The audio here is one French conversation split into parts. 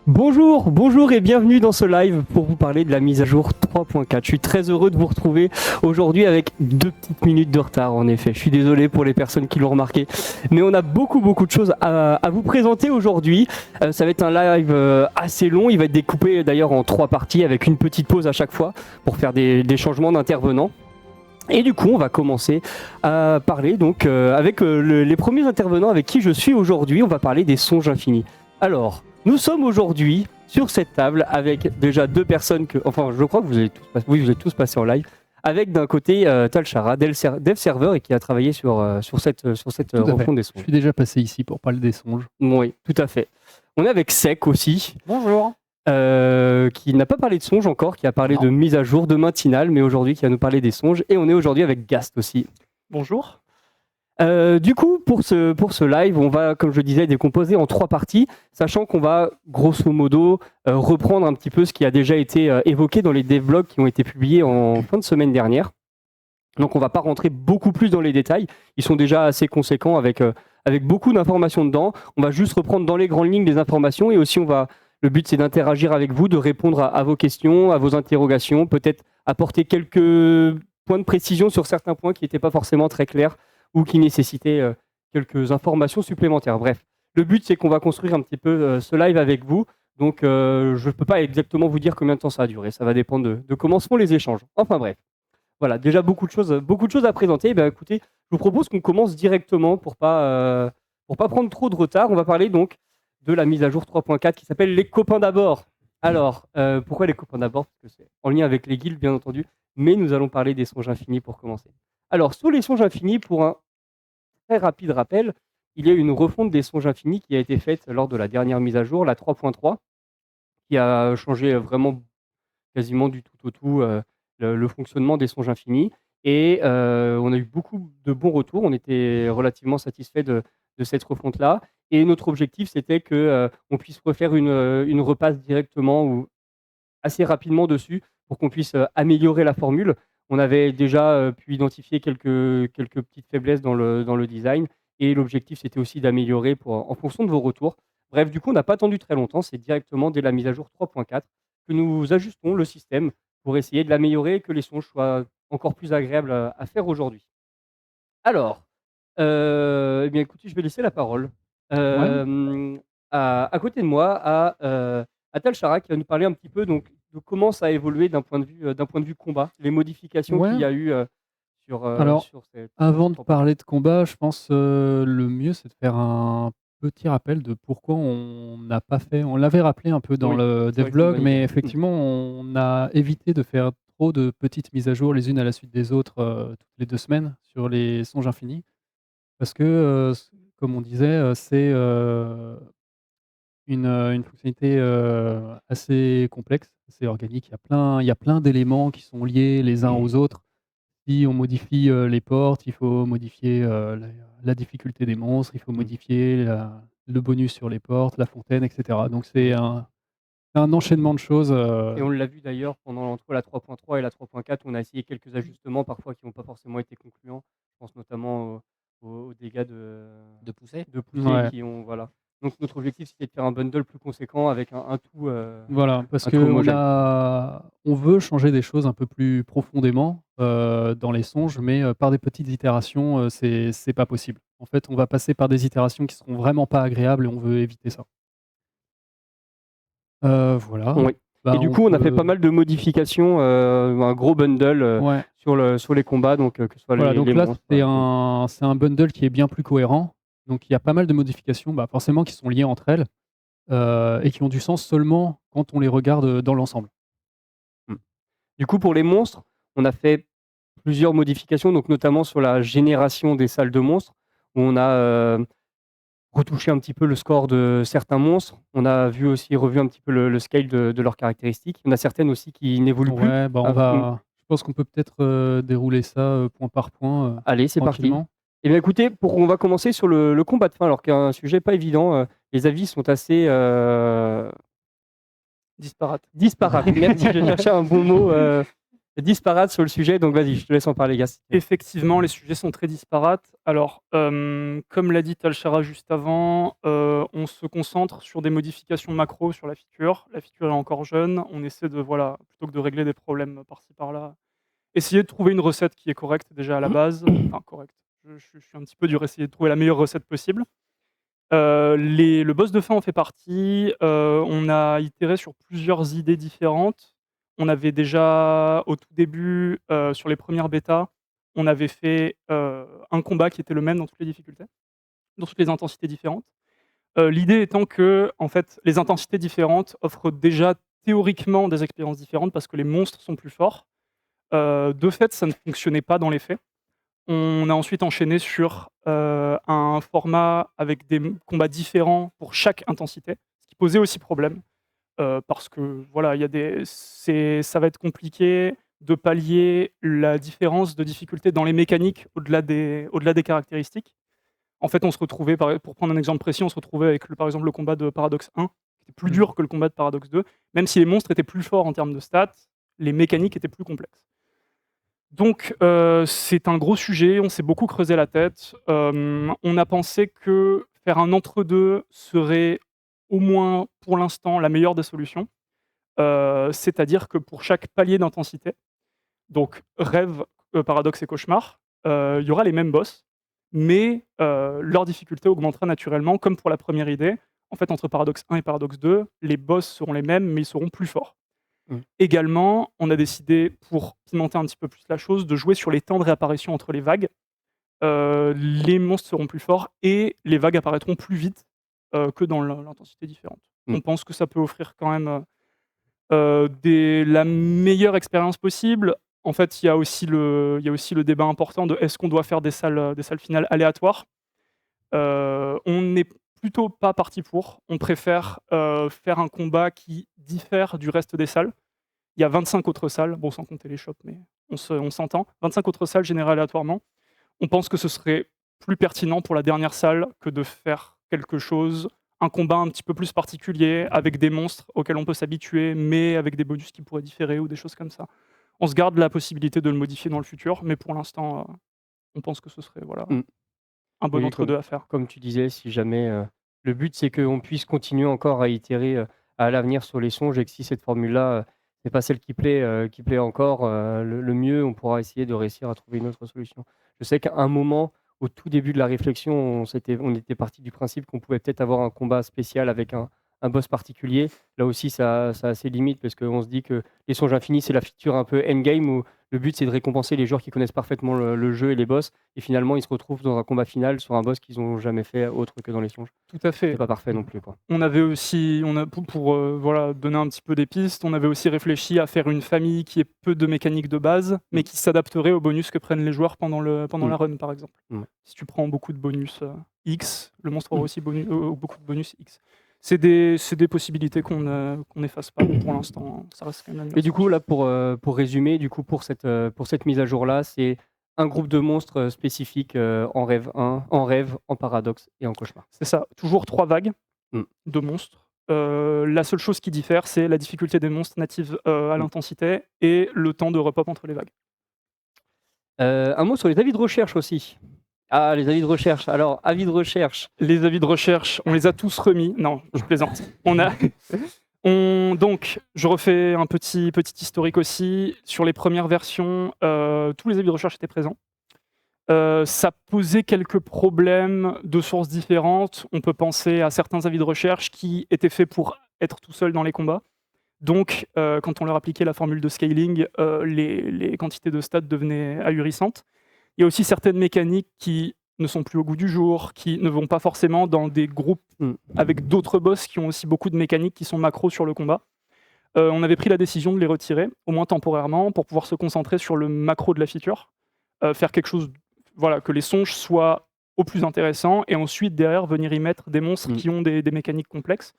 Bonjour et bienvenue dans ce live pour vous parler de la mise à jour 3.4. Je suis très heureux de vous retrouver aujourd'hui avec 2 petites minutes de retard en effet. Je suis désolé pour les personnes qui l'ont remarqué, mais on a beaucoup de choses à vous présenter aujourd'hui. Ça va être un live assez long, il va être découpé d'ailleurs en 3 parties avec une petite pause à chaque fois pour faire des changements d'intervenants. Et du coup, on va commencer à parler donc avec les premiers intervenants avec qui je suis aujourd'hui. On va parler des songes infinis. Alors, nous sommes aujourd'hui sur cette table avec déjà 2 personnes enfin, je crois que vous êtes tous passés en live. Avec d'un côté Talchara, dev server et qui a travaillé sur cette Tout à fait. refonte des Je songes. suis déjà passé ici pour parler des songes. Oui, tout à fait. On est avec Sec aussi. Bonjour. Qui n'a pas parlé de songes encore, qui a parlé de mise à jour, de matinale, mais aujourd'hui qui va nous parler des songes. Et on est aujourd'hui avec Gast aussi. Bonjour. Du coup, pour ce live, on va, comme je disais, décomposer en 3 parties, sachant qu'on va, grosso modo, reprendre un petit peu ce qui a déjà été évoqué dans les devlogs qui ont été publiés en fin de semaine dernière. Donc on va pas rentrer beaucoup plus dans les détails, ils sont déjà assez conséquents avec beaucoup d'informations dedans. On va juste reprendre dans les grandes lignes les informations et aussi le but c'est d'interagir avec vous, de répondre à vos questions, à vos interrogations, peut-être apporter quelques points de précision sur certains points qui n'étaient pas forcément très clairs ou qui nécessitaient quelques informations supplémentaires. Bref, le but c'est qu'on va construire un petit peu ce live avec vous. Donc je ne peux pas exactement vous dire combien de temps ça va durer, ça va dépendre de comment se font les échanges. Enfin bref. Voilà, déjà beaucoup de choses à présenter. Eh bien, écoutez, je vous propose qu'on commence directement pour pas prendre trop de retard. On va parler donc de la mise à jour 3.4 qui s'appelle Les copains d'abord. Alors, pourquoi les copains d'abord? Parce que c'est en lien avec les guildes, bien entendu, mais nous allons parler des songes infinis pour commencer. Alors, sur les songes infinis, pour un très rapide rappel, il y a eu une refonte des songes infinis qui a été faite lors de la dernière mise à jour, la 3.3, qui a changé vraiment quasiment du tout au tout le fonctionnement des songes infinis. Et on a eu beaucoup de bons retours. On était relativement satisfait de cette refonte-là. Et notre objectif, c'était qu'on puisse refaire une repasse directement ou assez rapidement dessus pour qu'on puisse améliorer la formule. On avait déjà pu identifier quelques petites faiblesses dans le design. Et l'objectif, c'était aussi d'améliorer en fonction de vos retours. Bref, du coup, on n'a pas attendu très longtemps. C'est directement dès la mise à jour 3.4 que nous ajustons le système pour essayer de l'améliorer et que les songes soient encore plus agréables à faire aujourd'hui. Alors, eh bien, écoutez, je vais laisser la parole à côté de moi à Talchara qui va nous parler un petit peu donc, de comment ça a évolué d'un point de vue combat, les modifications Ouais. qu'il y a eu sur Alors, cette. avant de parler de combat, je pense le mieux c'est de faire un petit rappel de pourquoi on n'a pas fait. On l'avait rappelé un peu dans Oui, le c'est vrai que c'est une devlog, bonne mais idée. effectivement, on a évité de faire trop de petites mises à jour les unes à la suite des autres toutes les 2 semaines sur les songes infinis. Parce que, comme on disait, c'est une fonctionnalité assez complexe, assez organique. Il y a plein d'éléments qui sont liés les uns aux autres. Si on modifie les portes, il faut modifier la difficulté des monstres, il faut modifier le bonus sur les portes, la fontaine, et cetera. Donc c'est un enchaînement de choses. Et on l'a vu d'ailleurs entre la 3.3 et la 3.4, on a essayé quelques ajustements parfois qui n'ont pas forcément été concluants. Je pense notamment aux dégâts De pousser. de poussée Ouais. qui ont voilà. Donc notre objectif c'était de faire un bundle plus conséquent avec un tout Voilà, parce un tout qu'on homogène. on veut changer des choses un peu plus profondément dans les songes, mais par des petites itérations, c'est pas possible. En fait, on va passer par des itérations qui seront vraiment pas agréables et on veut éviter ça. Voilà. Oui. Bah, Et du coup, on a fait pas mal de modifications, un gros bundle Ouais. sur les combats, donc que ce soit Voilà, donc les là, monstres. c'est un bundle qui est bien plus cohérent. Donc il y a pas mal de modifications, bah, forcément qui sont liées entre elles, et qui ont du sens seulement quand on les regarde dans l'ensemble. Mm. Du coup, pour les monstres, on a fait plusieurs modifications, donc notamment sur la génération des salles de monstres, où on a retouché un petit peu le score de certains monstres. On a revu un petit peu le scale de leurs caractéristiques. Il y en a certaines aussi qui n'évoluent plus. Ouais, bah, je pense qu'on peut peut-être dérouler ça point par point, Allez, c'est parti. tranquillement. Eh bien écoutez, on va commencer sur le combat de fin, alors qu'il y a un sujet pas évident. Les avis sont assez Disparate. disparates. Merci, j'ai cherché un bon mot. disparate sur le sujet, donc vas-y, je te laisse en parler, Gas. Effectivement, les sujets sont très disparates. Alors, comme l'a dit Talshara juste avant, on se concentre sur des modifications macro sur la feature. La feature est encore jeune, on essaie de voilà, plutôt que de régler des problèmes par-ci par-là, essayer de trouver une recette qui est correcte déjà à la base. Enfin correcte, je suis un petit peu dur, essayer de trouver la meilleure recette possible. Le boss de fin en fait partie, on a itéré sur plusieurs idées différentes. On avait déjà au tout début, sur les premières bêtas, on avait fait, un combat qui était le même dans toutes les difficultés, dans toutes les intensités différentes. L'idée étant que, en fait, les intensités différentes offrent déjà théoriquement des expériences différentes parce que les monstres sont plus forts. De fait, ça ne fonctionnait pas dans les faits. On a ensuite enchaîné sur, un format avec des combats différents pour chaque intensité, ce qui posait aussi problème, parce que voilà, il y a ça va être compliqué de pallier la différence de difficulté dans les mécaniques au-delà des caractéristiques. En fait, on se retrouvait pour prendre un exemple précis, on se retrouvait avec par exemple le combat de Paradox 1, qui était plus dur que le combat de Paradox 2. Même si les monstres étaient plus forts en termes de stats, les mécaniques étaient plus complexes. Donc, c'est un gros sujet, on s'est beaucoup creusé la tête. On a pensé que faire un entre-deux serait, au moins pour l'instant, la meilleure des solutions. C'est-à-dire que pour chaque palier d'intensité, donc rêve, paradoxe et cauchemar, il y aura les mêmes boss, mais leur difficulté augmentera naturellement, comme pour la première idée. En fait, entre paradoxe 1 et paradoxe 2, les boss seront les mêmes, mais ils seront plus forts. Également, on a décidé, pour pimenter un petit peu plus la chose, de jouer sur les temps de réapparition entre les vagues. Les monstres seront plus forts et les vagues apparaîtront plus vite que dans l'intensité différente. On pense que ça peut offrir quand même la meilleure expérience possible. En fait, il y a aussi le débat important de est-ce qu'on doit faire des salles finales aléatoires. On n'est plutôt pas parti pour. On préfère faire un combat qui diffère du reste des salles. Il y a 25 autres salles, bon sans compter les shops, mais on s'entend. 25 autres salles générées aléatoirement. On pense que ce serait plus pertinent pour la dernière salle que de faire quelque chose, un combat un petit peu plus particulier, avec des monstres auxquels on peut s'habituer, mais avec des bonus qui pourraient différer ou des choses comme ça. On se garde la possibilité de le modifier dans le futur, mais pour l'instant, on pense que ce serait voilà, un bon Oui, entre-deux à faire. comme tu disais, si jamais le but c'est qu'on puisse continuer encore à itérer à l'avenir sur les songes et que si cette formule-là n'est pas celle qui plaît encore, le mieux, on pourra essayer de réussir à trouver une autre solution. Je sais qu'à un moment, au tout début de la réflexion, on était parti du principe qu'on pouvait peut-être avoir un combat spécial avec un boss particulier. Là aussi, ça a ses limites parce qu'on se dit que les songes infinis, c'est la feature un peu endgame où le but c'est de récompenser les joueurs qui connaissent parfaitement le jeu et les boss, et finalement ils se retrouvent dans un combat final sur un boss qu'ils n'ont jamais fait autre que dans les songes. Tout à fait. C'est pas parfait non plus, quoi. On avait aussi, pour voilà, donner un petit peu des pistes, on avait aussi réfléchi à faire une famille qui ait peu de mécaniques de base, mais qui s'adapterait aux bonus que prennent les joueurs pendant la run, par exemple. Si tu prends beaucoup de bonus X, le monstre aura aussi beaucoup de bonus X. C'est des possibilités qu'on n'efface pas pour l'instant. Ça reste quand même. Et du coup, là, pour résumer, du coup, pour cette mise à jour-là, c'est un groupe de monstres spécifiques en rêve 1, en rêve, en paradoxe et en cauchemar. C'est ça, toujours 3 vagues de monstres. La seule chose qui diffère, c'est la difficulté des monstres natives à l'intensité et le temps de repop entre les vagues. Un mot sur les avis de recherche aussi. Ah, les avis de recherche. Alors, avis de recherche. Les avis de recherche, on les a tous remis. Non, je plaisante. Donc, je refais un petit historique aussi. Sur les premières versions, tous les avis de recherche étaient présents. Ça posait quelques problèmes de sources différentes. On peut penser à certains avis de recherche qui étaient faits pour être tout seuls dans les combats. Donc, quand on leur appliquait la formule de scaling, les quantités de stats devenaient ahurissantes. Il y a aussi certaines mécaniques qui ne sont plus au goût du jour, qui ne vont pas forcément dans des groupes avec d'autres boss qui ont aussi beaucoup de mécaniques qui sont macro sur le combat. On avait pris la décision de les retirer, au moins temporairement, pour pouvoir se concentrer sur le macro de la feature, faire quelque chose, voilà, que les songes soient au plus intéressant, et ensuite derrière venir y mettre des monstres qui ont des mécaniques complexes.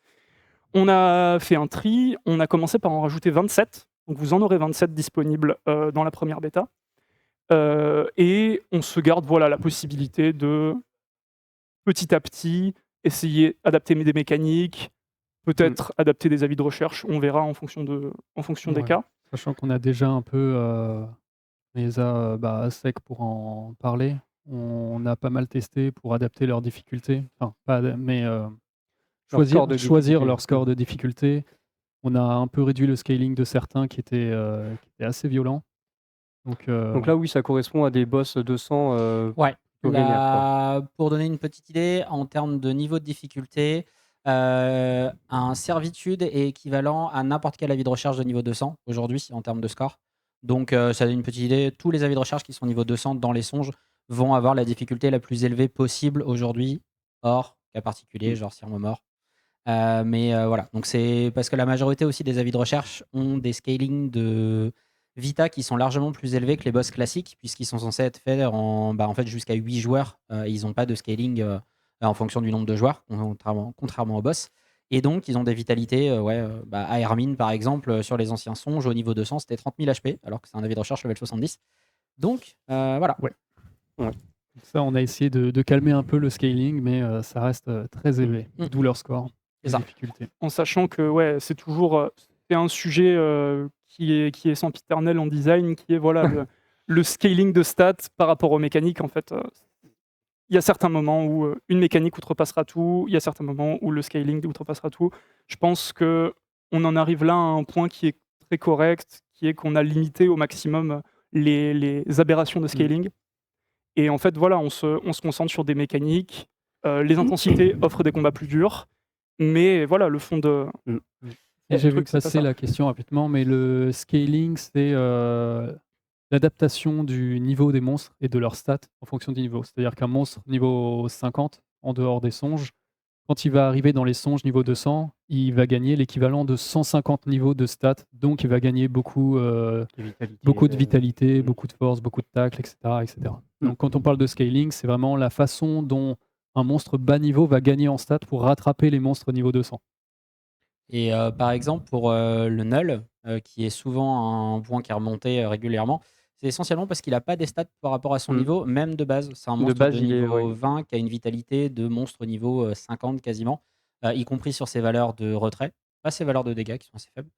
On a fait un tri, on a commencé par en rajouter 27, donc vous en aurez 27 disponibles dans la première bêta. Et on se garde voilà, la possibilité de, petit à petit, essayer d'adapter des mécaniques, peut-être adapter des avis de recherche, on verra en fonction des cas. Sachant qu'on a déjà un peu les a à sec pour en parler. On a pas mal testé pour adapter leurs difficultés. Enfin, pas ad mais Leur score de choisir difficulté. leur score de difficulté. On a un peu réduit le scaling de certains qui étaient assez violents. Donc Donc là, oui, ça correspond à des boss 200 Ouais, plutôt vénères, quoi. pour donner une petite idée, en termes de niveau de difficulté, un servitude est équivalent à n'importe quel avis de recherche de niveau 200 aujourd'hui en termes de score. Donc ça donne une petite idée. Tous les avis de recherche qui sont niveau 200 dans les songes vont avoir la difficulté la plus élevée possible aujourd'hui, hors cas particulier, genre Sirmo mort. Voilà, donc c'est parce que la majorité aussi des avis de recherche ont des scalings de Vita qui sont largement plus élevés que les boss classiques, puisqu'ils sont censés être faits en fait jusqu'à 8 joueurs. Ils n'ont pas de scaling en fonction du nombre de joueurs, contrairement aux boss. Et donc, ils ont des vitalités. À Hermine, par exemple, sur les anciens songes, au niveau 200, c'était 30 000 HP, alors que c'est un avis de recherche level 70. Donc, voilà. ça, on a essayé de calmer un peu le scaling, mais ça reste très élevé, d'où leur score C'est de ça. difficulté. En sachant que c'est toujours c'est un sujet qui est sempiternel en design, qui est voilà, le scaling de stats par rapport aux mécaniques. En fait, il y a certains moments où une mécanique outrepassera tout, il y a certains moments où le scaling outrepassera tout. Je pense qu'on en arrive là à un point qui est très correct, qui est qu'on a limité au maximum les aberrations de scaling. Et en fait, voilà, on se concentre sur des mécaniques. Les intensités offrent des combats plus durs, mais voilà, le fond de. Et j'ai vu truc, c'est pas passer ça. la question rapidement, mais le scaling, c'est l'adaptation du niveau des monstres et de leurs stats en fonction du niveau. C'est-à-dire qu'un monstre niveau 50, en dehors des songes, quand il va arriver dans les songes niveau 200, il va gagner l'équivalent de 150 niveaux de stats. Donc, il va gagner beaucoup de vitalité, beaucoup de force, beaucoup de tacle, etc. etc. Donc, quand on parle de scaling, c'est vraiment la façon dont un monstre bas niveau va gagner en stats pour rattraper les monstres niveau 200. Et par exemple, pour le null, qui est souvent un point qui est remonté régulièrement, c'est essentiellement parce qu'il n'a pas des stats par rapport à son niveau, même de base. C'est un De monstre base, de il est, niveau ouais. 20 qui a une vitalité de monstre niveau 50 quasiment, y compris sur ses valeurs de retrait, pas ses valeurs de dégâts qui sont assez faibles.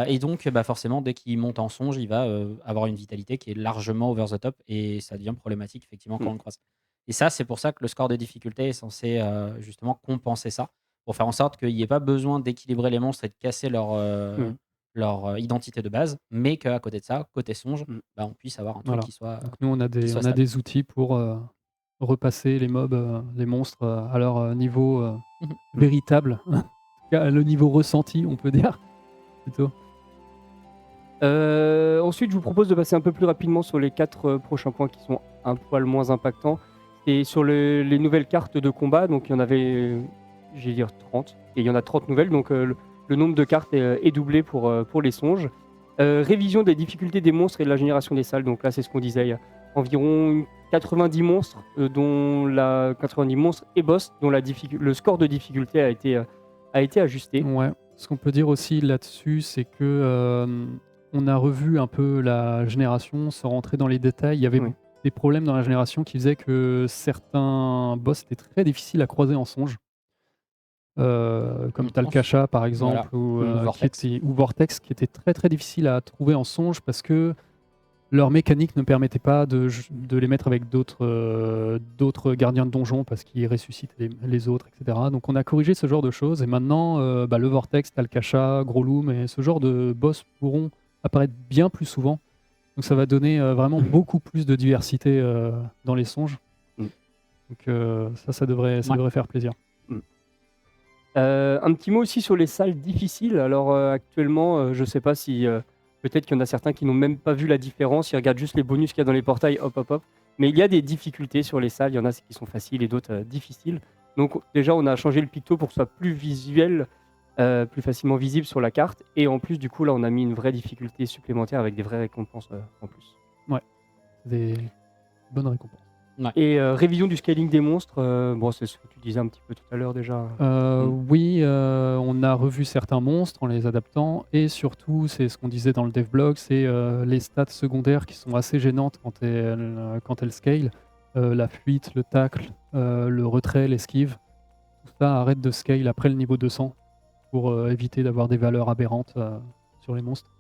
Et donc, forcément, dès qu'il monte en songe, il va avoir une vitalité qui est largement over the top et ça devient problématique effectivement quand on le croise. Et ça, c'est pour ça que le score de difficulté est censé justement compenser ça, pour faire en sorte qu'il n'y ait pas besoin d'équilibrer les monstres et de casser leur identité de base, mais qu'à côté de ça, côté songe, on puisse avoir un truc Voilà. qui soit. Donc nous, on a soit des stable. outils pour repasser les mobs, les monstres à leur niveau véritable, en tout cas, le niveau ressenti, on peut dire, plutôt. Ensuite, je vous propose de passer un peu plus rapidement sur les 4 prochains points qui sont un poil moins impactants. Et sur les nouvelles cartes de combat, donc il y en avait, j'ai dire 30, et il y en a 30 nouvelles, donc le nombre de cartes est doublé pour les songes. Révision des difficultés des monstres et de la génération des salles, donc là c'est ce qu'on disait, il y a environ 90 monstres, dont 90 monstres et boss, dont le score de difficulté a été ajusté. Ouais. Ce qu'on peut dire aussi là-dessus, c'est que on a revu un peu la génération sans rentrer dans les détails. Il y avait des problèmes dans la génération qui faisaient que certains boss étaient très difficiles à croiser en songe. Comme Talcacha par exemple, Voilà. ou Vortex, qui était très très difficile à trouver en songe parce que leur mécanique ne permettait pas de les mettre avec d'autres gardiens de donjon parce qu'ils ressuscitent les autres, etc. Donc on a corrigé ce genre de choses et maintenant le Vortex, Talcacha, Grolum et ce genre de boss pourront apparaître bien plus souvent. Donc ça va donner vraiment beaucoup plus de diversité dans les songes. Donc ça devrait faire plaisir. Un petit mot aussi sur les salles difficiles. Alors actuellement, je sais pas si peut-être qu'il y en a certains qui n'ont même pas vu la différence, ils regardent juste les bonus qu'il y a dans les portails, hop hop hop. Mais il y a des difficultés sur les salles, il y en a qui sont faciles et d'autres difficiles. Donc déjà on a changé le picto pour que ce soit plus visuel, plus facilement visible sur la carte. Et en plus du coup là on a mis une vraie difficulté supplémentaire avec des vraies récompenses en plus. Ouais, des bonnes récompenses. Ouais. Et révision du scaling des monstres, bon, c'est ce que tu disais un petit peu tout à l'heure déjà. Oui, on a revu certains monstres en les adaptant et surtout, c'est ce qu'on disait dans le devblog, c'est les stats secondaires qui sont assez gênantes quand elles scale. La fuite, le tacle, le retrait, l'esquive, tout ça arrête de scale après le niveau 200 pour éviter d'avoir des valeurs aberrantes sur les monstres.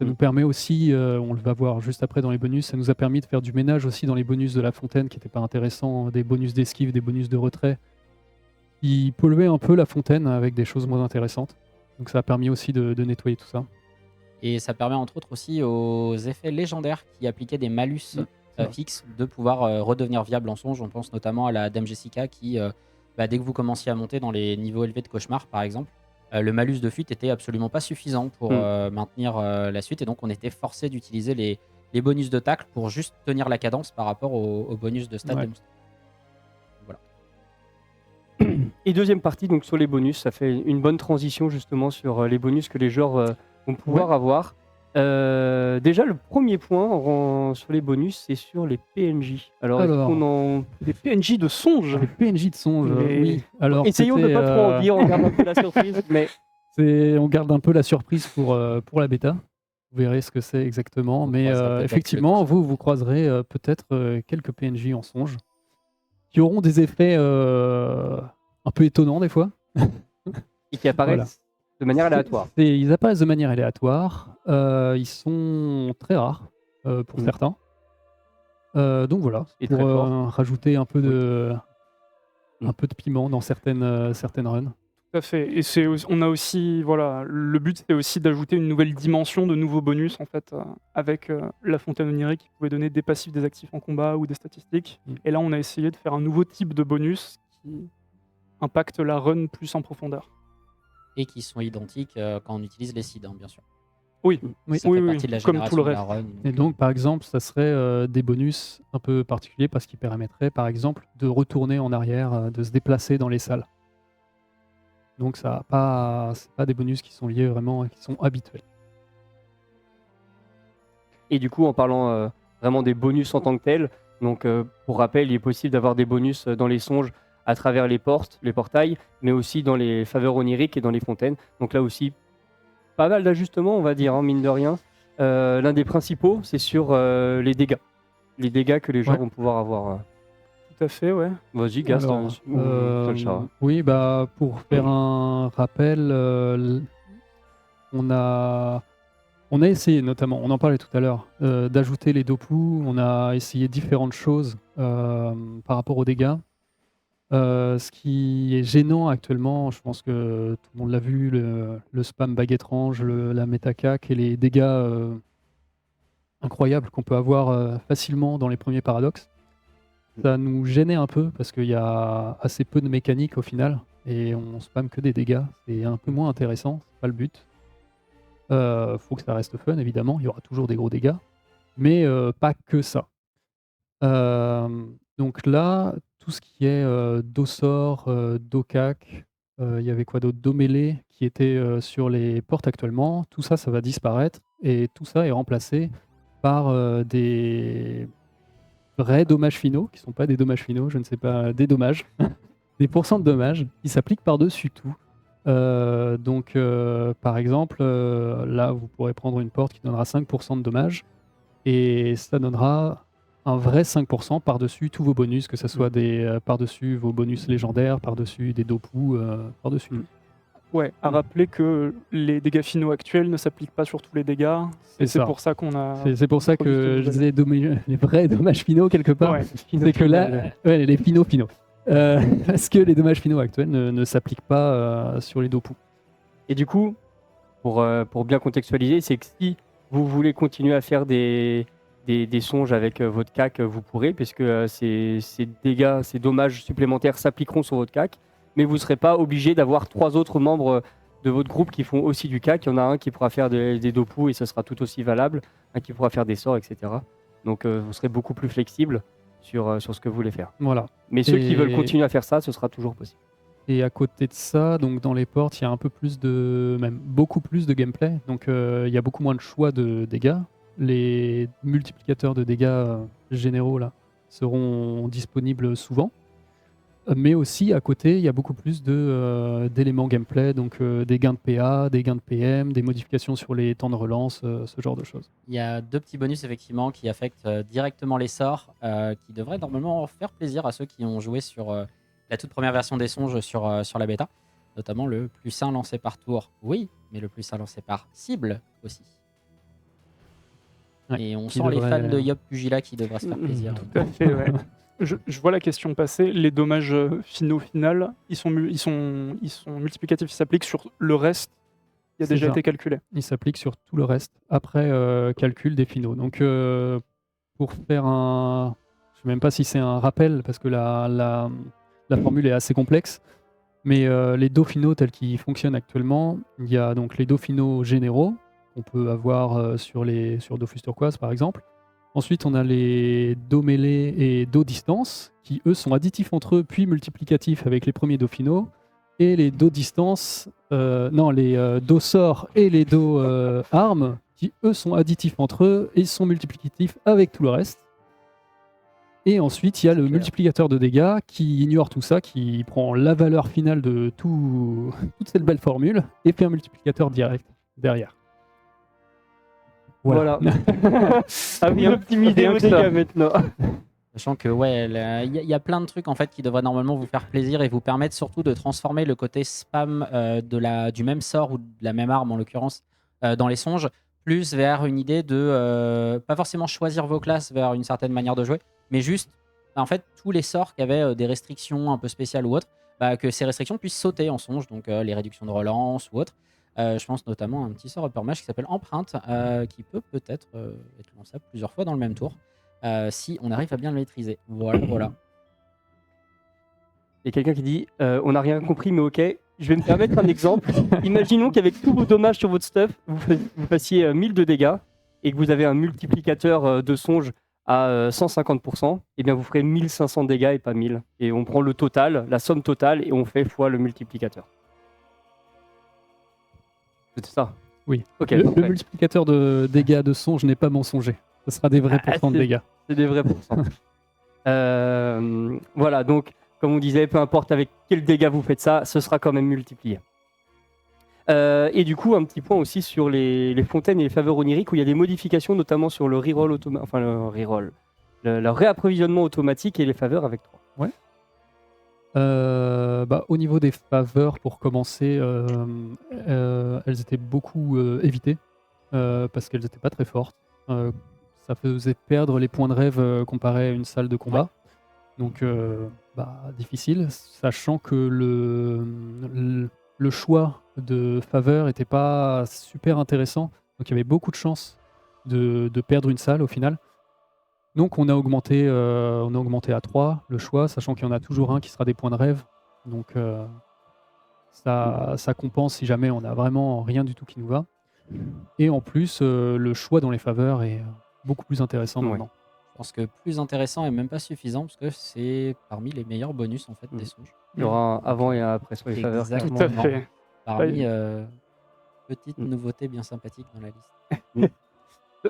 Ça nous permet aussi, on le va voir juste après dans les bonus, ça nous a permis de faire du ménage aussi dans les bonus de la fontaine qui n'étaient pas intéressants, des bonus d'esquive, des bonus de retrait, qui polluaient un peu la fontaine avec des choses moins intéressantes. Donc ça a permis aussi de nettoyer tout ça. Et ça permet entre autres aussi aux effets légendaires qui appliquaient des malus c'est vrai. fixes de pouvoir redevenir viables en songe. On pense notamment à la Dame Jessica qui, dès que vous commenciez à monter dans les niveaux élevés de cauchemar par exemple, le malus de fuite était absolument pas suffisant pour maintenir la suite et donc on était forcé d'utiliser les bonus de tacle pour juste tenir la cadence par rapport aux bonus de stats Ouais. des monstres. Voilà. Et deuxième partie, donc sur les bonus, ça fait une bonne transition justement sur les bonus que les joueurs vont pouvoir avoir. Déjà, le premier point sur les bonus, c'est sur les PNJ. Alors, est-ce Alors. qu'on en... Des PNJ de songe. Les PNJ de songe, Mais- oui. Alors, Essayons de ne c'était, pas trop en dire, on garde un peu la surprise, mais on garde un peu la surprise pour la bêta. Vous verrez ce que c'est exactement. Vous Mais croiserez peut-être effectivement, quelque chose. vous croiserez peut-être quelques PNJ en songe qui auront des effets un peu étonnants des fois. et qui apparaissent Voilà. de manière aléatoire. Ils apparaissent de manière aléatoire. Ils sont très rares pour Mhm. certains. Donc voilà, Et pour très forts. rajouter un peu de piment dans certaines runs. Tout à fait. Et on a aussi, voilà, le but c'était aussi d'ajouter une nouvelle dimension de nouveaux bonus en fait, avec la fontaine onirique qui pouvait donner des passifs, des actifs en combat ou des statistiques. Mm. Et là, on a essayé de faire un nouveau type de bonus qui impacte la run plus en profondeur. Et qui sont identiques quand on utilise les seeds, hein, bien sûr. Oui, Oui. Ça Oui, fait oui, partie de la comme génération tout le de la reste. run. Et donc, par exemple, ça serait des bonus un peu particuliers parce qu'ils permettraient, par exemple, de retourner en arrière, de se déplacer dans les salles. Donc, ça a pas, c'est pas des bonus qui sont liés vraiment, qui sont habituels. Et du coup, en parlant vraiment des bonus en tant que tels, donc pour rappel, il est possible d'avoir des bonus dans les songes à travers les portes, les portails, mais aussi dans les faveurs oniriques et dans les fontaines. Donc là aussi, pas mal d'ajustements, on va dire, hein, mine de rien. L'un des principaux, c'est sur les dégâts. Les dégâts que les joueurs Ouais. vont pouvoir avoir. Tout à fait, ouais. Vas-y, Gast, Alors, ou Talchara. oui, bah, pour faire un rappel, on a essayé notamment, on en parlait tout à l'heure, d'ajouter les dopu. On a essayé différentes choses par rapport aux dégâts. Ce qui est gênant actuellement, je pense que tout le monde l'a vu, le spam bague étrange, la méta-cac et les dégâts incroyables qu'on peut avoir facilement dans les premiers paradoxes. Ça nous gênait un peu parce qu'il y a assez peu de mécanique au final et on spam que des dégâts. C'est un peu moins intéressant, c'est pas le but. Faut que ça reste fun évidemment, il y aura toujours des gros dégâts, mais pas que ça. Donc là, tout ce qui est Dossor, Docac, il y avait quoi d'autre? Domêlé qui était sur les portes actuellement, tout ça, ça va disparaître et tout ça est remplacé par des vrais dommages finaux, qui sont pas des dommages finaux, je ne sais pas, des dommages, des pourcents de dommages qui s'appliquent par-dessus tout. Donc par exemple, là vous pourrez prendre une porte qui donnera 5% de dommages et ça donnera un vrai 5% par-dessus tous vos bonus, que ce soit par-dessus vos bonus légendaires, par-dessus des dopus, par-dessus. Mm. Ouais, à rappeler que les dégâts finaux actuels ne s'appliquent pas sur tous les dégâts. Et c'est ça. pour ça qu'on a. C'est pour ça introduit que cette je disais les vrais dommages finaux quelque part. Ouais, C'est que là, ouais, les finaux. Parce que les dommages finaux actuels ne s'appliquent pas sur les dopus. Et du coup, pour bien contextualiser, c'est que si vous voulez continuer à faire des songes avec votre CAC, vous pourrez, puisque ces dégâts, ces dommages supplémentaires s'appliqueront sur votre CAC, mais vous ne serez pas obligé d'avoir 3 autres membres de votre groupe qui font aussi du CAC. Il y en a un qui pourra faire des dopus et ça sera tout aussi valable, un qui pourra faire des sorts, etc. Donc vous serez beaucoup plus flexible sur ce que vous voulez faire. Voilà. Mais ceux qui Et- veulent continuer à faire ça, ce sera toujours possible. Et à côté de ça, donc dans les portes, il y a un peu plus même beaucoup plus de gameplay. Donc il y a beaucoup moins de choix de dégâts. Les multiplicateurs de dégâts généraux là seront disponibles souvent. Mais aussi à côté, il y a beaucoup plus d'éléments gameplay, donc des gains de PA, des gains de PM, des modifications sur les temps de relance, ce genre de choses. Il y a 2 petits bonus effectivement qui affectent directement les sorts, qui devraient normalement faire plaisir à ceux qui ont joué sur la toute première version des songes sur la bêta, notamment le plus 1 lancé par tour, oui, mais le plus 1 lancé par cible aussi. Ouais, Et on qui sent les devrait- fans de Yop Pugila qui devraient se faire plaisir. Tout à fait, ouais. Je vois la question passer. Les dommages final, ils sont multiplicatifs, ils s'appliquent sur le reste qui a C'est déjà ça. été calculé. Il s'applique sur tout le reste après calcul des finaux. Donc pour faire un... Je ne sais même pas si c'est un rappel parce que la formule est assez complexe. Mais les dos finaux tels qu'ils fonctionnent actuellement, il y a donc les dos finaux généraux qu'on peut avoir sur Dofus turquoise par exemple. Ensuite, on a les dos mêlés et dos distance qui eux sont additifs entre eux puis multiplicatifs avec les premiers dos finaux. Et les dos distance, les dos sorts et les dos armes qui eux sont additifs entre eux et sont multiplicatifs avec tout le reste. Et ensuite, il y a le clair. multiplicateur de dégâts qui ignore tout ça, qui prend la valeur finale de toute cette belle formule et fait un multiplicateur direct derrière. Voilà. Ah oui, optimiser Rien vos que ça. dégâts maintenant. Sachant que ouais, il y a plein de trucs en fait qui devraient normalement vous faire plaisir et vous permettre surtout de transformer le côté spam du même sort ou de la même arme en l'occurrence dans les songes, plus vers une idée de pas forcément choisir vos classes vers une certaine manière de jouer, mais juste en fait tous les sorts qui avaient des restrictions un peu spéciales ou autres, que ces restrictions puissent sauter en songe, donc les réductions de relance ou autres. Je pense notamment à un petit sort Upper Mage qui s'appelle Empreinte, qui peut peut-être être lançable plusieurs fois dans le même tour. Si on arrive à bien le maîtriser. Voilà. Il y a quelqu'un qui dit on n'a rien compris, mais ok. Je vais me permettre un exemple. Imaginons qu'avec tous vos dommages sur votre stuff, vous fassiez 1000 de dégâts et que vous avez un multiplicateur de songe à 150%, et bien vous ferez 1500 dégâts et pas 1000. Et on prend le total, la somme totale, et on fait fois le multiplicateur. C'est ça? Oui. Ok. Le parfait. multiplicateur de dégâts de songe n'est pas mensonger. Ce sera des vrais pourcents de c'est- dégâts. C'est des vrais pourcents. Voilà, donc, comme on disait, peu importe avec quel dégât vous faites ça, ce sera quand même multiplié. Et du coup, un petit point aussi sur les fontaines et les faveurs oniriques, où il y a des modifications, notamment sur le reroll automatique, enfin le reroll, le réapprovisionnement automatique et les faveurs avec 3. Au niveau des faveurs, pour commencer, elles étaient beaucoup évitées parce qu'elles n'étaient pas très fortes. Ça faisait perdre les points de rêve comparé à une salle de combat. Donc, difficile, sachant que le choix de faveur n'était pas super intéressant. Donc, il y avait beaucoup de chances de perdre une salle au final. Donc on a augmenté à 3 le choix, sachant qu'il y en a toujours un qui sera des points de rêve. Donc ça compense si jamais on n'a vraiment rien du tout qui nous va. Et en plus, le choix dans les faveurs est beaucoup plus intéressant Ouais. maintenant. Je pense que plus intéressant et même pas suffisant parce que c'est parmi les meilleurs bonus en fait des songes. Il y aura un avant et un après sur les faveurs. Exactement. Tout à fait. Parmi petites nouveautés bien sympathiques dans la liste.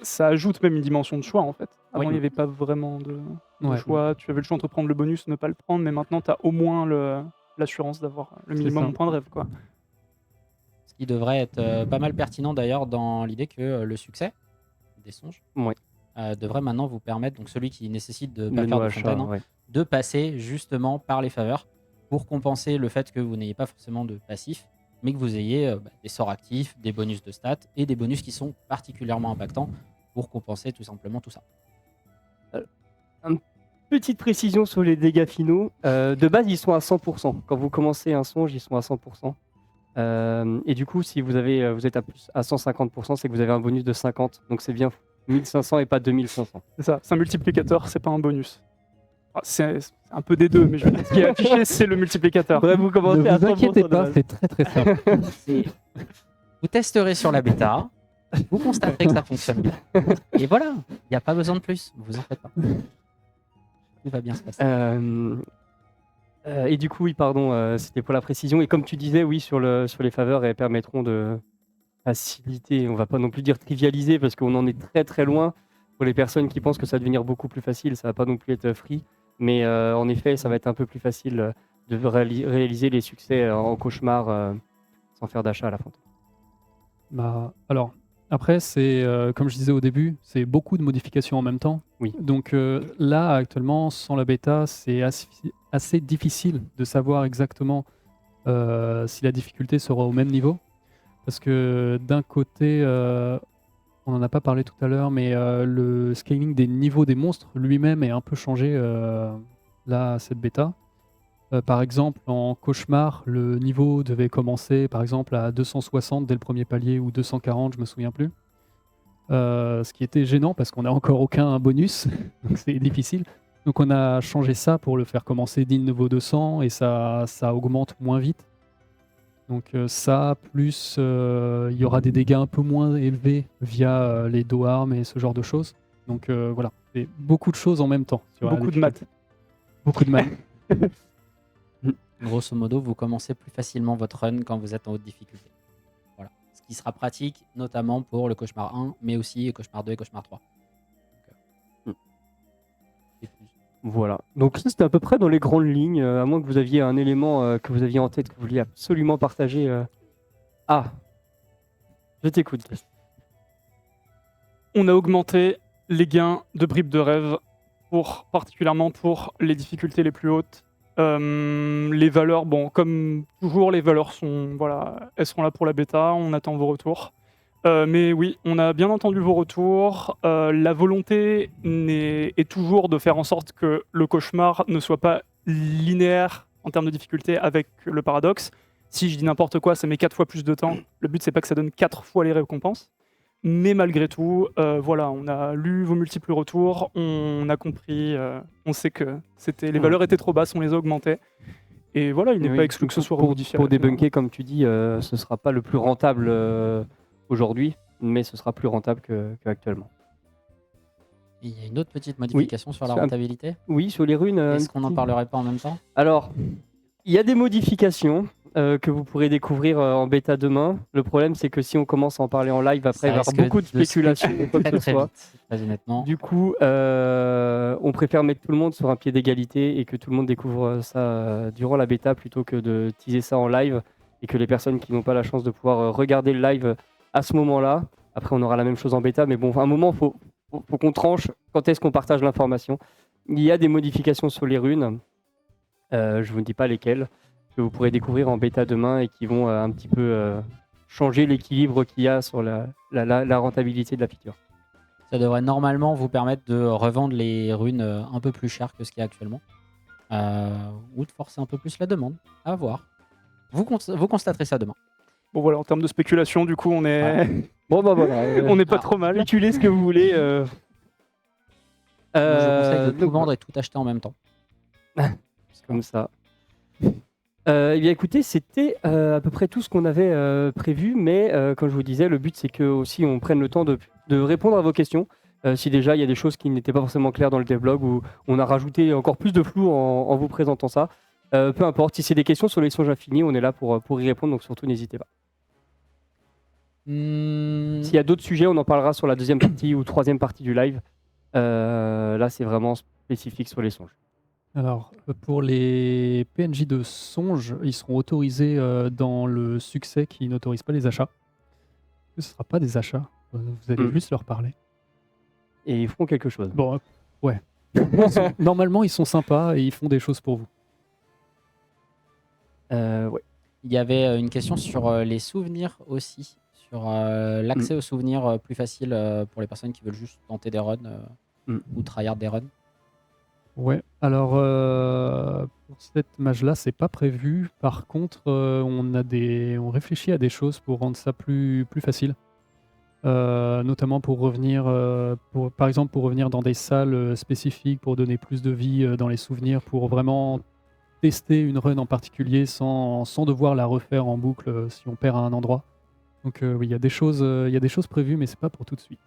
Ça ajoute même une dimension de choix en fait. Avant, Oui. il n'y avait pas vraiment de Ouais. choix. Tu avais le choix entre prendre le bonus, ne pas le prendre, mais maintenant, tu as au moins l'assurance d'avoir le C'est minimum ça. de points de rêve. Quoi. Ce qui devrait être pas mal pertinent d'ailleurs dans l'idée que le succès des songes Ouais. devrait maintenant vous permettre, donc celui qui nécessite de Le pas faire de no-achat, fontaine, hein, ouais. de passer justement par les faveurs pour compenser le fait que vous n'ayez pas forcément de passif, mais que vous ayez des sorts actifs, des bonus de stats et des bonus qui sont particulièrement impactants pour compenser tout simplement tout ça. Petite précision sur les dégâts finaux. De base, ils sont à 100%. Quand vous commencez un songe, ils sont à 100%. Et du coup, si vous êtes à 150%, c'est que vous avez un bonus de 50. Donc c'est bien 1500 et pas 2500. C'est ça, c'est un multiplicateur, c'est pas un bonus. Ah, c'est un peu des deux, mais je veux dire, ce qui est affiché, c'est le multiplicateur. Bref, vous commencez à Ne vous 100% inquiétez de pas, base. c'est très très simple. Vous testerez sur la bêta, vous constaterez que ça fonctionne bien. Et voilà, il n'y a pas besoin de plus, vous en faites pas. Tout va bien se passer. Et du coup, oui, pardon, c'était pour la précision. Et comme tu disais, oui, sur les faveurs, elles permettront de faciliter, on va pas non plus dire trivialiser, parce qu'on en est très très loin. Pour les personnes qui pensent que ça va devenir beaucoup plus facile, ça va pas non plus être free. Mais en effet, ça va être un peu plus facile de réaliser les succès en cauchemar sans faire d'achat à la fin. Alors, après, c'est comme je disais au début, c'est beaucoup de modifications en même temps. Oui. Donc là, actuellement, sans la bêta, c'est assez difficile de savoir exactement si la difficulté sera au même niveau. Parce que d'un côté, on en a pas parlé tout à l'heure, mais le scaling des niveaux des monstres lui-même est un peu changé là, à cette bêta. Par exemple, en cauchemar, le niveau devait commencer par exemple à 260 dès le premier palier ou 240, je me souviens plus. Ce qui était gênant parce qu'on n'a encore aucun bonus, donc c'est difficile. Donc on a changé ça pour le faire commencer dès le niveau 200 et ça augmente moins vite. Donc ça, plus il y aura des dégâts un peu moins élevés via les dos armes et ce genre de choses. Donc voilà, c'est beaucoup de choses en même temps. sur la Beaucoup de difficulté. maths. Beaucoup de maths. Grosso modo, vous commencez plus facilement votre run quand vous êtes en haute difficulté. Voilà. Ce qui sera pratique, notamment pour le cauchemar 1, mais aussi cauchemar 2 et cauchemar 3. Donc, et plus. Voilà. Donc ça, c'était à peu près dans les grandes lignes, à moins que vous aviez un élément que vous aviez en tête que vous vouliez absolument partager. Ah, je t'écoute. On a augmenté les gains de bribes de rêve, particulièrement pour les difficultés les plus hautes. Les valeurs, bon, comme toujours, les valeurs elles seront là pour la bêta, on attend vos retours. Mais oui, on a bien entendu vos retours. La volonté est toujours de faire en sorte que le cauchemar ne soit pas linéaire en termes de difficulté avec le paradoxe. Si je dis n'importe quoi, ça met 4 fois plus de temps. Le but, c'est pas que ça donne 4 fois les récompenses. Mais malgré tout, voilà, on a lu vos multiples retours, on a compris, on sait que les valeurs étaient trop basses, on les a augmentées. Et voilà, il n'est Oui, pas exclu que ce soit pour remodifié. à l'avenir. débunker, comme tu dis, ce sera pas le plus rentable aujourd'hui, mais ce sera plus rentable qu'actuellement. Il y a une autre petite modification sur la c'est un- rentabilité. Oui, sur les runes. Est-ce qu'on n'en parlerait pas en même temps? Alors, il y a des modifications que vous pourrez découvrir en bêta demain. Le problème, c'est que si on commence à en parler en live, après, il va y avoir risque beaucoup de se spéculations ou quoi que Très ce très soit. vite, très honnêtement. Du coup, on préfère mettre tout le monde sur un pied d'égalité et que tout le monde découvre ça durant la bêta plutôt que de teaser ça en live et que les personnes qui n'ont pas la chance de pouvoir regarder le live à ce moment-là. Après, on aura la même chose en bêta, mais bon, à un moment, faut qu'on tranche quand est-ce qu'on partage l'information. Il y a des modifications sur les runes. Je ne vous dis pas lesquelles, que vous pourrez découvrir en bêta demain et qui vont un petit peu changer l'équilibre qu'il y a sur la rentabilité de la feature. Ça devrait normalement vous permettre de revendre les runes un peu plus cher que ce qu'il y a actuellement. Ou de forcer un peu plus la demande. À voir. Vous constaterez ça demain. Bon voilà, en termes de spéculation, du coup, on est, Voilà. Bon, bah voilà. on n'est pas Alors, trop mal. Spéculez ce que vous voulez. Moi, je conseille de tout Donc, vendre et tout acheter en même temps. comme ça. Eh bien, écoutez, c'était à peu près tout ce qu'on avait prévu, mais comme je vous disais, le but c'est que aussi on prenne le temps de répondre à vos questions. Si déjà il y a des choses qui n'étaient pas forcément claires dans le devlog ou on a rajouté encore plus de flou en vous présentant ça, peu importe. Si c'est des questions sur les songes infinis, on est là pour y répondre, donc surtout n'hésitez pas. S'il y a d'autres sujets, on en parlera sur la deuxième partie ou troisième partie du live. Là, c'est vraiment spécifique sur les songes. Alors, pour les PNJ de songe, ils seront autorisés dans le succès qui n'autorise pas les achats. Ce ne sera pas des achats. Vous allez juste leur parler. Et ils feront quelque chose. Bon, ouais. Normalement, ils sont sympas et ils font des choses pour vous. Ouais. Il y avait une question sur les souvenirs aussi. Sur l'accès aux souvenirs plus facile pour les personnes qui veulent juste tenter des runs ou tryhard des runs. Ouais, alors pour cette mage-là, c'est pas prévu. Par contre, on réfléchit à des choses pour rendre ça plus facile. Notamment pour revenir, par exemple, pour revenir dans des salles spécifiques, pour donner plus de vie dans les souvenirs, pour vraiment tester une run en particulier sans devoir la refaire en boucle si on perd à un endroit. Donc oui, il y a des choses prévues, mais c'est pas pour tout de suite.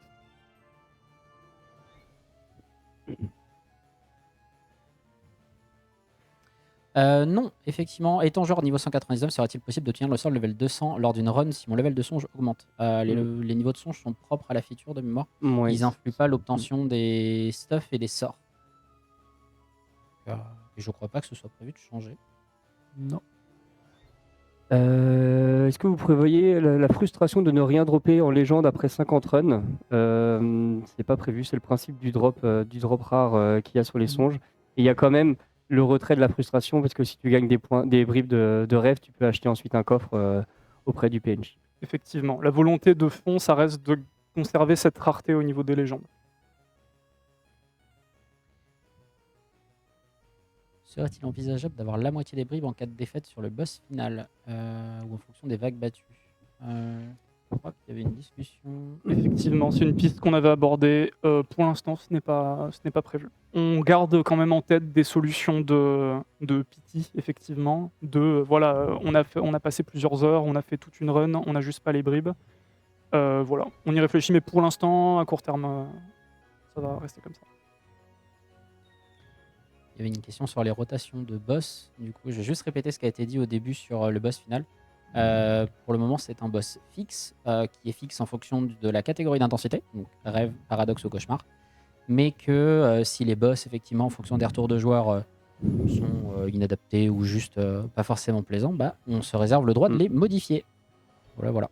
Non, effectivement. Étant genre niveau 199, serait-il possible d'obtenir le sort level 200 lors d'une run si mon level de songe augmente? Les niveaux de songe sont propres à la feature de mémoire. Ouais. Ils influent pas l'obtention des stuff et des sorts. Et je crois pas que ce soit prévu de changer. Non. Est-ce que vous prévoyez la frustration de ne rien dropper en légende après 50 runs? C'est pas prévu, c'est le principe du drop rare qu'il y a sur les songes. Et il y a quand même le retrait de la frustration parce que si tu gagnes des bribes de rêve, tu peux acheter ensuite un coffre auprès du PNJ. Effectivement, la volonté de fond, ça reste de conserver cette rareté au niveau des légendes. Serait-il envisageable d'avoir la moitié des bribes en cas de défaite sur le boss final ou en fonction des vagues battues Je crois qu'il y avait une discussion. Effectivement, c'est une piste qu'on avait abordée. Pour l'instant, ce n'est pas prévu. On garde quand même en tête des solutions de pity, effectivement. Voilà, on a passé plusieurs heures, on a fait toute une run, on n'a juste pas les bribes. Voilà, on y réfléchit, mais pour l'instant, à court terme, ça va rester comme ça. Il y avait une question sur les rotations de boss. Du coup, je vais juste répéter ce qui a été dit au début sur le boss final. Pour le moment, c'est un boss fixe, qui est fixe en fonction de la catégorie d'intensité, donc rêve, paradoxe ou cauchemar. Mais que si les boss, effectivement, en fonction des retours de joueurs, sont inadaptés ou juste pas forcément plaisants, bah, on se réserve le droit de les modifier. Voilà.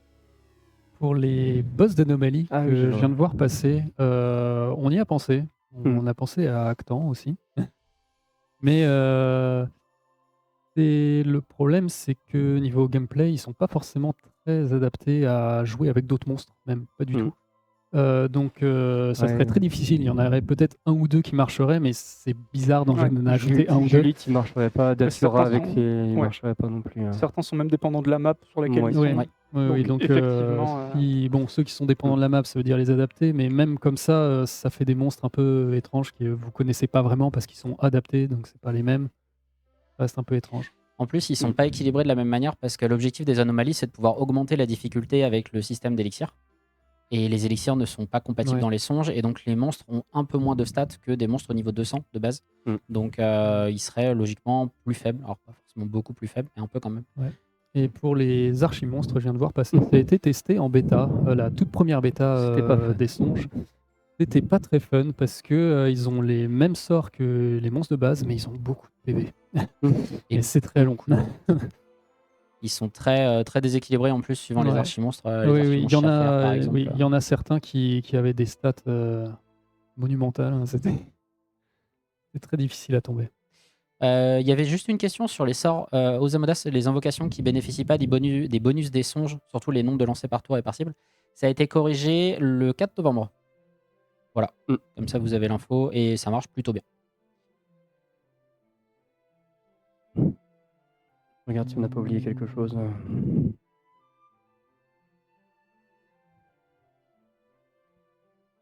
Pour les boss d'anomalie Ah oui, que je je vois. viens de voir passer, on y a pensé. On a pensé à Actan aussi. Mais le problème, c'est que niveau gameplay, ils sont pas forcément très adaptés à jouer avec d'autres monstres, même pas du tout. Donc ça serait Ouais. très difficile. Il y en aurait peut-être un ou deux qui marcheraient, mais c'est bizarre d'en Ouais. ajouter un ou deux. Julite, il marcherait pas. Datura certains avec sont- il ouais. marcherait pas non plus. Certains sont même dépendants de la map sur laquelle Ouais. ils sont. Ouais. Ouais. Oui, Donc, donc effectivement, bon, ceux qui sont dépendants de la map, ça veut dire les adapter, mais même comme ça, ça fait des monstres un peu étranges que vous connaissez pas vraiment parce qu'ils sont adaptés, donc c'est pas les mêmes. Ça reste un peu étrange. En plus, ils sont pas équilibrés de la même manière parce que l'objectif des anomalies, c'est de pouvoir augmenter la difficulté avec le système d'élixir. Et les élixirs ne sont pas compatibles Ouais. dans les songes, et donc les monstres ont un peu moins de stats que des monstres au niveau 200 de base. Donc ils seraient logiquement plus faibles. Alors pas forcément beaucoup plus faibles, mais un peu quand même. Et pour les archimonstres, je viens de voir passer, ça a été testé en bêta, la toute première bêta C'était pas fun. des songes. C'était pas très fun parce que ils ont les mêmes sorts que les monstres de base, mais ils ont beaucoup de PV. Et c'est très long. Ils sont très, très déséquilibrés en plus suivant les Ouais. archimonstres. Oui, il y en chaffaires, par a, exemple. oui, il y en a certains qui avaient des stats monumentales. Hein, c'est très difficile à tomber. Il y avait juste une question sur les sorts aux Amodas, les invocations qui bénéficient pas des bonus des songes, surtout les nombres de lancers par tour et par cible. Ça a été corrigé le 4 novembre. Voilà, comme ça vous avez l'info et ça marche plutôt bien. Regarde si on n'a pas oublié quelque chose.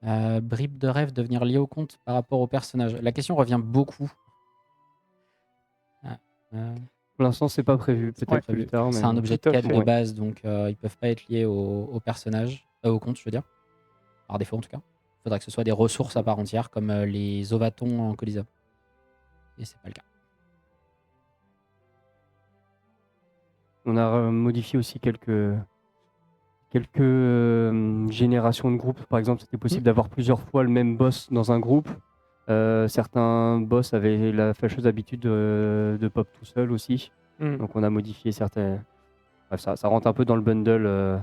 Bribe de rêve devenir lié au compte par rapport au personnage. La question revient beaucoup. Pour l'instant, c'est pas prévu. Peut-être plus tard. Mais C'est un objet de Tout à quête fait. de base, donc ils peuvent pas être liés au personnage, au compte, je veux dire. Par défaut, en tout cas. Il faudrait que ce soit des ressources à part entière, comme les ovatons en Colisab. Et c'est pas le cas. On a modifié aussi quelques générations de groupes. Par exemple, c'était possible d'avoir plusieurs fois le même boss dans un groupe. Certains boss avaient la fâcheuse habitude de pop tout seul aussi. Donc on a modifié certains. Bref, ça rentre un peu dans le bundle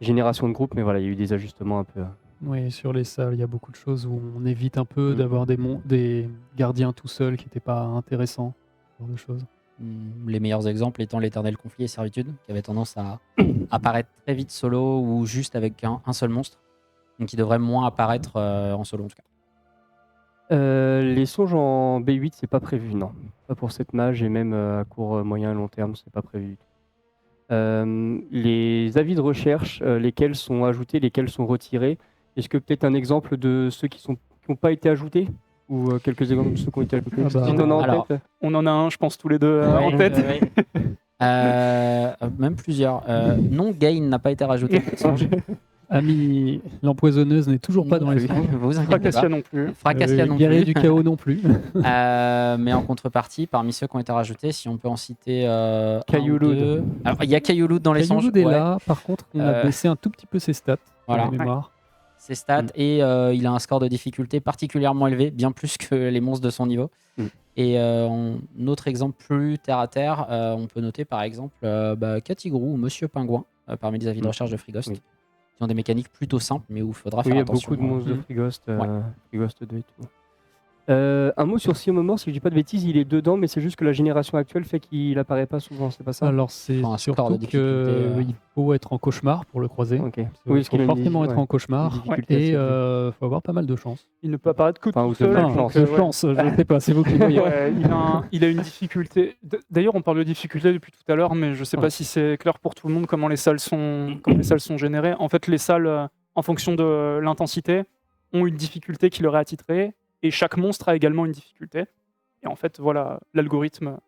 génération de groupe, mais voilà, il y a eu des ajustements un peu. Oui, sur les salles, il y a beaucoup de choses où on évite un peu d'avoir des gardiens tout seuls qui n'étaient pas intéressants. Ce genre de choses. Les meilleurs exemples étant l'éternel conflit et servitude, qui avait tendance à apparaître très vite solo ou juste avec un seul monstre. Donc qui devrait moins apparaître en solo en tout cas. Les songes en B8, c'est pas prévu, non. Pas pour cette mage et même à court, moyen et long terme, c'est pas prévu du tout. Les avis de recherche, lesquels sont ajoutés, lesquels sont retirés. Est-ce que peut-être un exemple de ceux qui n'ont pas été ajoutés ou quelques exemples de ceux qui ont été ajoutés? Ah bah, Si t'en as en alors, tête. On en a un, je pense, tous les deux en Ouais, tête. même plusieurs. Non, Gain n'a pas été rajouté. Ami, l'empoisonneuse n'est toujours pas dans les songes. Vous inquiétez Fracassia pas. non plus. Fracassia non Guerrier plus. du chaos non plus. Mais en contrepartie, parmi ceux qui ont été rajoutés, si on peut en citer Caillouloud. 1 ou 2. Alors, il y a Caillouloud dans les songes. Caillouloud est ouais. là, par contre, on a baissé un tout petit peu ses stats. Voilà. De mémoire. Ses stats et il a un score de difficulté particulièrement élevé, bien plus que les monstres de son niveau. Et un autre exemple plus terre à terre, on peut noter par exemple Catigrou ou Monsieur Pingouin parmi les avis de recherche de Frighost, qui ont des mécaniques plutôt simples, mais où il faudra faire Oui, il y a attention. beaucoup de monstres de Frighost, Frighost 2 et tout. Un mot sur Syomomore, si je dis pas de bêtises, il est dedans, mais c'est juste que la génération actuelle fait qu'il apparaît pas souvent, c'est pas ça? Alors c'est Enfin, un score de surtout difficulté, qu'il faut être en cauchemar pour le croiser. Ok. Il Oui, parce faut qu'il a une forcément être ouais, en une cauchemar difficulté et assez élevée. faut avoir pas mal de chance. Il ne peut apparaître que Enfin, ou tout de seul. belle Enfin, chance. de ouais. chance, je sais pas, c'est vous qui voyez. Ouais, il a une difficulté. D'ailleurs, on parle de difficulté depuis tout à l'heure, mais je sais Ouais. pas si c'est clair pour tout le monde comment les salles sont générées. En fait, les salles, en fonction de l'intensité, ont une difficulté qui leur est attitrée, et chaque monstre a également une difficulté. Et en fait, voilà, l'algorithme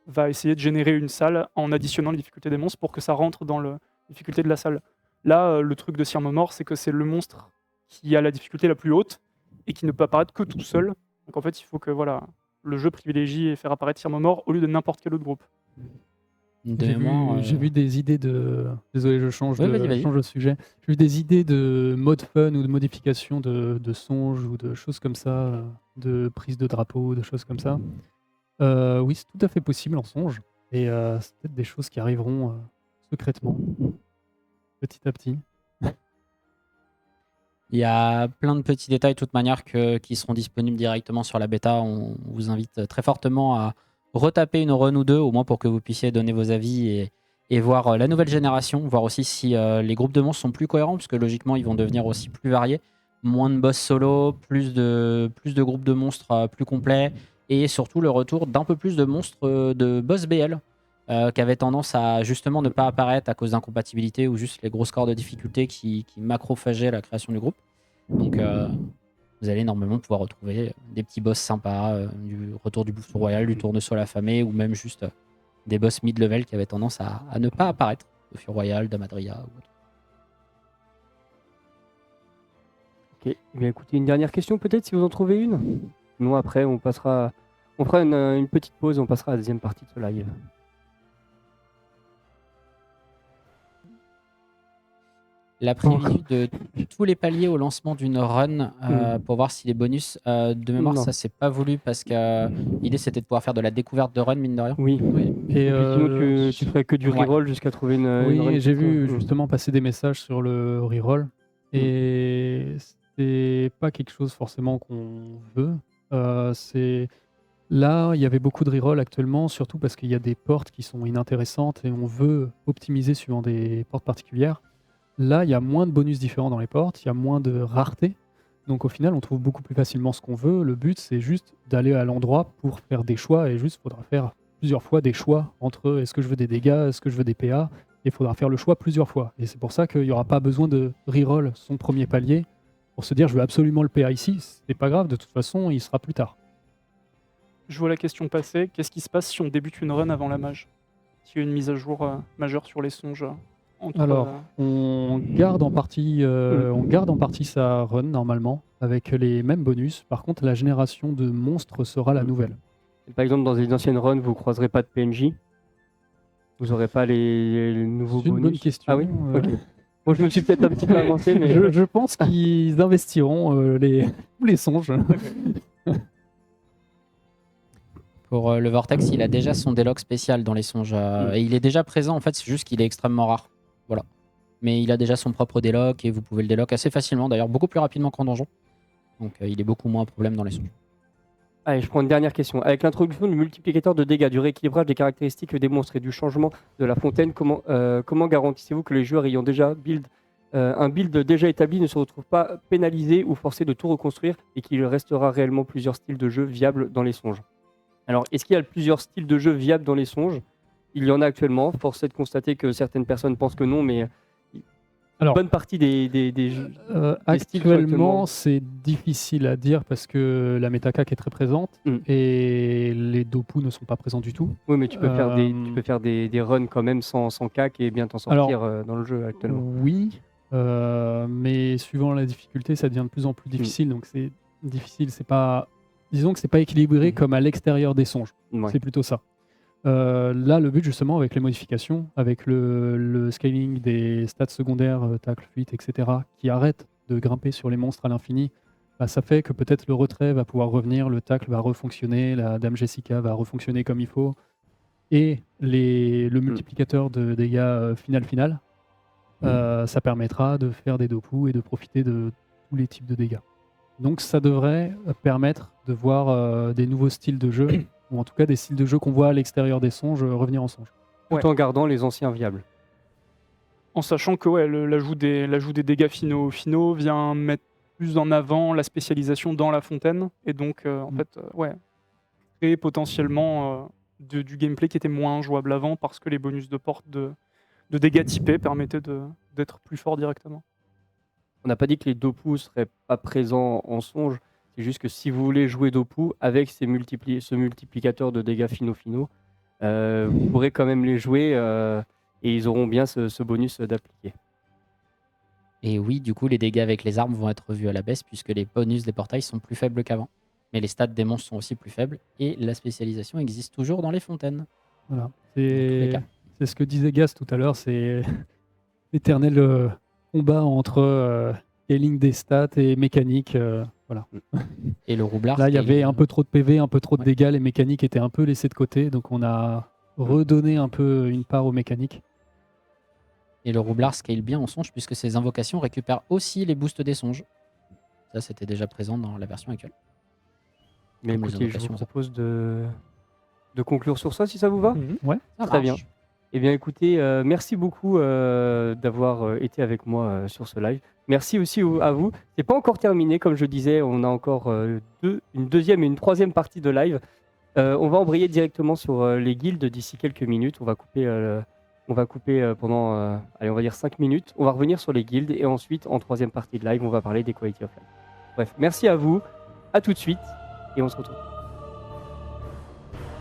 va essayer de générer une salle en additionnant la difficulté des monstres pour que ça rentre dans la difficulté de la salle. Là, le truc de Syomomore, c'est que c'est le monstre qui a la difficulté la plus haute et qui ne peut apparaître que tout seul. Donc en fait, il faut que voilà, le jeu privilégie et faire apparaître Syomomore au lieu de n'importe quel autre groupe. De J'ai mémoire, vu des idées de. Désolé, je change, Ouais, de, vas-y. change de sujet. J'ai vu des idées de mode fun ou de modification de songes ou de choses comme ça, de prise de drapeau, de choses comme ça. Oui, c'est tout à fait possible en songe. Et c'est peut-être des choses qui arriveront secrètement, petit à petit. Il y a plein de petits détails de toute manière qui seront disponibles directement sur la bêta. On vous invite très fortement à retaper une run ou deux, au moins pour que vous puissiez donner vos avis et voir la nouvelle génération, voir aussi si les groupes de monstres sont plus cohérents, parce que logiquement ils vont devenir aussi plus variés. Moins de boss solo, plus de groupes de monstres plus complets, et surtout le retour d'un peu plus de monstres de boss BL. Qui avaient tendance à justement ne pas apparaître à cause d'incompatibilité ou juste les gros scores de difficulté qui macrophageaient la création du groupe. Donc vous allez normalement pouvoir retrouver des petits boss sympas, du retour du Bouffon Royal, du Tournesol affamé, ou même juste des boss mid-level qui avaient tendance à ne pas apparaître. Bouffon Royal, Damadria ou autre. Ok. Eh bien, écoutez, une dernière question peut-être, si vous en trouvez une. Sinon, après, on fera une petite pause et on passera à la deuxième partie de ce live. La preview de tous les paliers au lancement d'une run pour voir si les bonus de mémoire, Non. ça c'est pas voulu parce que l'idée c'était de pouvoir faire de la découverte de run, mine de rien. Oui. Et Et puis sinon, tu ferais que du Ouais. reroll jusqu'à trouver une oui, run j'ai qui te vu convient. justement passer des messages sur le reroll. Et c'est pas quelque chose forcément qu'on veut. Là, il y avait beaucoup de reroll actuellement, surtout parce qu'il y a des portes qui sont inintéressantes et on veut optimiser suivant des portes particulières. Là, il y a moins de bonus différents dans les portes, il y a moins de rareté. Donc au final, on trouve beaucoup plus facilement ce qu'on veut. Le but, c'est juste d'aller à l'endroit pour faire des choix. Et juste, il faudra faire plusieurs fois des choix entre est-ce que je veux des dégâts, est-ce que je veux des PA. Et il faudra faire le choix plusieurs fois. Et c'est pour ça qu'il n'y aura pas besoin de reroll son premier palier pour se dire je veux absolument le PA ici. C'est pas grave, de toute façon, il sera plus tard. Je vois la question passer. Qu'est-ce qui se passe si on débute une run avant la mage? S'il y a une mise à jour majeure sur les songes entre, Alors, on garde en partie sa run normalement avec les mêmes bonus. Par contre, la génération de monstres sera la nouvelle. Par exemple, dans les anciennes runs, vous croiserez pas de PNJ. Vous aurez pas les nouveaux C'est une bonus. bonne question. Ah oui. Ok. Bon, je me suis peut-être un petit peu avancé, mais Je pense qu'ils investiront tous les songes. Pour le Vortex, il a déjà son déloc spécial dans les songes. Et il est déjà présent, en fait, c'est juste qu'il est extrêmement rare. Voilà. Mais il a déjà son propre déloc et vous pouvez le déloc assez facilement, d'ailleurs beaucoup plus rapidement qu'en donjon. Donc il est beaucoup moins un problème dans les songes. Allez, je prends une dernière question. Avec l'introduction du multiplicateur de dégâts, du rééquilibrage des caractéristiques des monstres et du changement de la fontaine, comment garantissez-vous que les joueurs ayant déjà un build déjà établi ne se retrouvent pas pénalisés ou forcés de tout reconstruire et qu'il restera réellement plusieurs styles de jeu viables dans les songes? Alors, est-ce qu'il y a plusieurs styles de jeu viables dans les songes? Il y en a actuellement. Force est de constater que certaines personnes pensent que non, mais une bonne partie des styles sont Actuellement, c'est difficile à dire parce que la méta-CAC est très présente et les dopus ne sont pas présents du tout. Oui, mais tu peux faire des runs quand même sans CAC et bien t'en sortir dans le jeu actuellement. Oui, mais suivant la difficulté, ça devient de plus en plus difficile. Donc c'est difficile, c'est pas... Disons que c'est pas équilibré comme à l'extérieur des songes. Ouais. C'est plutôt ça. Là, le but justement avec les modifications, avec le scaling des stats secondaires, tacle, fuite, etc., qui arrêtent de grimper sur les monstres à l'infini, bah, ça fait que peut-être le retrait va pouvoir revenir, le tacle va refonctionner, la Dame Jessica va refonctionner comme il faut, et le multiplicateur de dégâts final, ça permettra de faire des dopus et de profiter de tous les types de dégâts. Donc ça devrait permettre de voir des nouveaux styles de jeu, ou en tout cas des styles de jeu qu'on voit à l'extérieur des songes revenir en songe. Tout Ouais. en gardant les anciens viables. En sachant que ouais, l'ajout des dégâts finaux vient mettre plus en avant la spécialisation dans la fontaine, et donc en fait, ouais, créer potentiellement du gameplay qui était moins jouable avant parce que les bonus de porte de dégâts typés permettaient d'être plus fort directement. On n'a pas dit que les Dopu seraient pas présents en songe. C'est juste que si vous voulez jouer Dopu avec ce multiplicateur de dégâts finaux, vous pourrez quand même les jouer et ils auront bien ce bonus d'appliquer. Et oui, du coup, les dégâts avec les armes vont être revus à la baisse puisque les bonus des portails sont plus faibles qu'avant. Mais les stats des monstres sont aussi plus faibles et la spécialisation existe toujours dans les fontaines. Voilà. les cas. C'est ce que disait Gaz tout à l'heure, c'est l'éternel combat entre scaling des stats et mécanique. Voilà. Et le roublard. Là, il y avait un peu trop de PV, un peu trop de Ouais. dégâts, les mécaniques étaient un peu laissées de côté, donc on a redonné un peu une part aux mécaniques. Et le roublard scale bien en songe puisque ses invocations récupèrent aussi les boosts des songes. Ça, c'était déjà présent dans la version actuelle. Mais Comme les écoutez, je vous invocations, ça. propose de conclure sur ça si ça vous va. Ça Très bien. marche. Eh bien, écoutez, merci beaucoup d'avoir été avec moi sur ce live. Merci aussi à vous. C'est pas encore terminé, comme je disais, on a encore une deuxième et une troisième partie de live. On va embrayer directement sur les guildes d'ici quelques minutes. On va couper pendant, allez, on va dire 5 minutes. On va revenir sur les guildes et ensuite, en troisième partie de live, on va parler des Quality of Life. Bref, merci à vous. À tout de suite et on se retrouve.